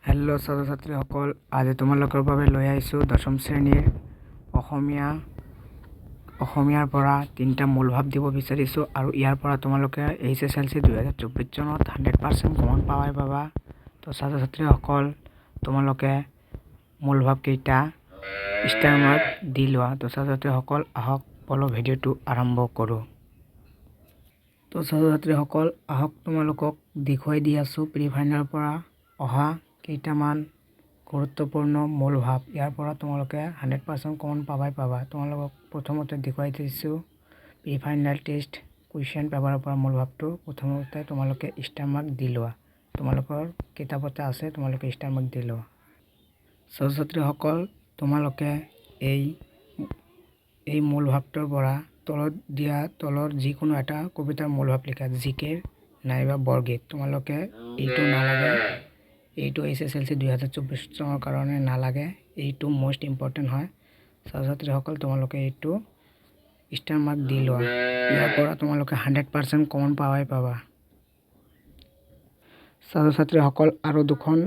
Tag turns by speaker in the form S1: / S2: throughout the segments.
S1: Hello' ছাত্ৰ ছাত্ৰীসকল, আজি তোমালোকৰ বাবে লৈ আহিছোঁ দশম শ্ৰেণীৰ অসমীয়াৰ পৰা 3টা মূলভাৱ দিব বিচাৰিছোঁ আৰু ইয়াৰ পৰা তোমালোকে HSLC 2024 চনত 100% কমন পাবা। তো ছাত্ৰ ছাত্ৰীসকল, তোমালোকে মূলভাৱ কেইটা ষ্টাৰ মাৰ্ক দি লোৱা। তো ছাত্ৰ ছাত্ৰীসকল, আহক বলো ভিডিঅ'টো আৰম্ভ কৰোঁ। তো ছাত্ৰ ছাত্ৰীসকল, আহক তোমালোকক দেখুৱাই দি আছোঁ প্ৰি ফাইনেলৰ পৰা অহা কেইটামান গুৰুত্বপূৰ্ণ মূলভাৱ। ইয়াৰ পৰা তোমালোকে 100% কমন পাবা। তোমালোকক প্ৰথমতে দেখুৱাই দিছোঁ প্ৰি ফাইনেল টেষ্ট কুৱেশ্যন পেপাৰৰ পৰা মূলভাৱটো। প্ৰথমতে তোমালোকে ষ্টাৰ মাৰ্ক দি লোৱা। তোমালোকৰ কিতাপতে আছে, তোমালোকে ষ্টাৰ মাৰ্ক দি লোৱা। ছাত্ৰ ছাত্ৰীসকল, তোমালোকে এই মূলভাৱটোৰ পৰা তলৰ যিকোনো এটা কবিতাৰ মূলভাৱ লিখা, জিকে নাইবা বৰগীত। তোমালোকে এইটো নালাগে, এইটো HSLC 2024 চনৰ কাৰণে নালাগে, এইটো মষ্ট ইম্পৰ্টেণ্ট হয়। ছাত্ৰ ছাত্ৰীসকল, তোমালোকে এইটো ষ্টাৰ মাৰ্ক দি লোৱা। ইয়াৰ পৰা তোমালোকে 100% কমন পাবা। ছাত্ৰ ছাত্ৰীসকল, আৰু দুখন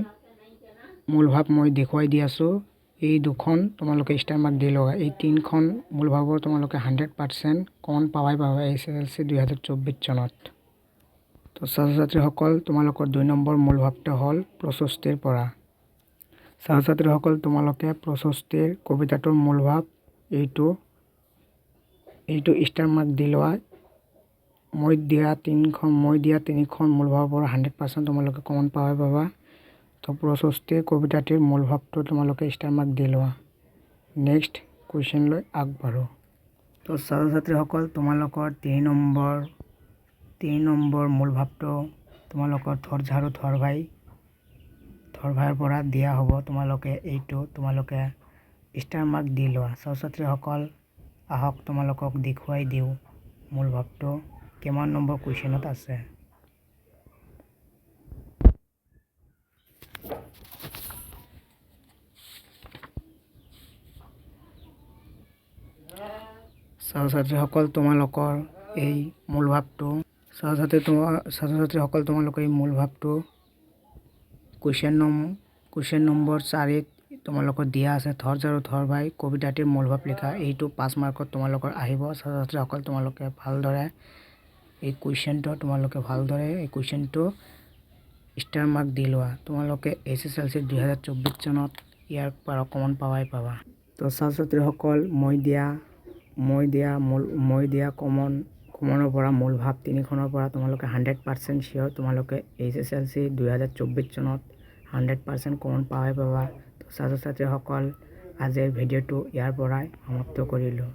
S1: মূলভাৱ মই দেখুৱাই দি আছোঁ, এই দুখন তোমালোকে ষ্টাৰ মাৰ্ক দি লোৱা। এই 3খন মূলভাৱৰ তোমালোকে 100% কমন পাবা HSLC 2024 চনত। তো ছাত্ৰ ছাত্ৰীসকল, তোমালোকৰ 2 নম্বৰ মূলভাৱটো হ'ল প্ৰশস্তিৰ পৰা। ছাত্ৰ ছাত্ৰীসকল, তোমালোকে প্ৰশস্তিৰ কবিতাটোৰ মূলভাৱ এইটো ষ্টাৰ মাৰ্ক দি লোৱা। মই দিয়া 3খন মূলভাৱৰ পৰা 100% তোমালোকে কমন পাবা। তো প্ৰশস্তিৰ কবিতাটিৰ মূলভাৱটো তোমালোকে ষ্টাৰ মাৰ্ক দি লোৱা। নেক্সট কুৱেশ্যনলৈ আগবাঢ়ো। তো ছাত্ৰ ছাত্ৰীসকল, তোমালোকৰ 3 নম্বৰ মূলভাৱটো তোমালোকৰ থৰ ঝাৰু থৰ ভাইৰ পৰা দিয়া হ'ব। তোমালোকে ষ্টাৰ মাৰ্ক দি লোৱা। ছাত্ৰ ছাত্ৰীসকল, আহক তোমালোকক দেখুৱাই দিওঁ মূলভাৱটো কিমান নম্বৰ কুৱেশ্যনত আছে। ছাত্ৰ ছাত্ৰীসকল, তোমালোকৰ এই মূলভাৱটো কুৱেশ্যন নম্বৰ 4ত তোমালোকৰ দিয়া আছে থৰ ঝাৰু থৰ ভাই কবিতাটিৰ মূলভাৱ লিখা। এইটো 5 মাৰ্কত তোমালোকৰ আহিব। ছাত্ৰ ছাত্ৰীসকল, তোমালোকে ভালদৰে এই কুৱেশ্যনটো ষ্টাৰ মাৰ্ক দি লোৱা। তোমালোকে HSLC 2024 চনত ইয়াৰ পৰা কমন পাবা। তো ছাত্ৰ ছাত্ৰীসকল, মই দিয়া কমনৰ পৰা মূলভাৱ 3খনৰ পৰা তোমালোকে 100% চিয়'ৰ তোমালোকে HSLC 2024 চনত 100% কমন পাবা। তো ছাত্ৰ ছাত্ৰীসকল, আজিৰ ভিডিঅ'টো ইয়াৰ পৰাই সমাপ্ত কৰিলোঁ।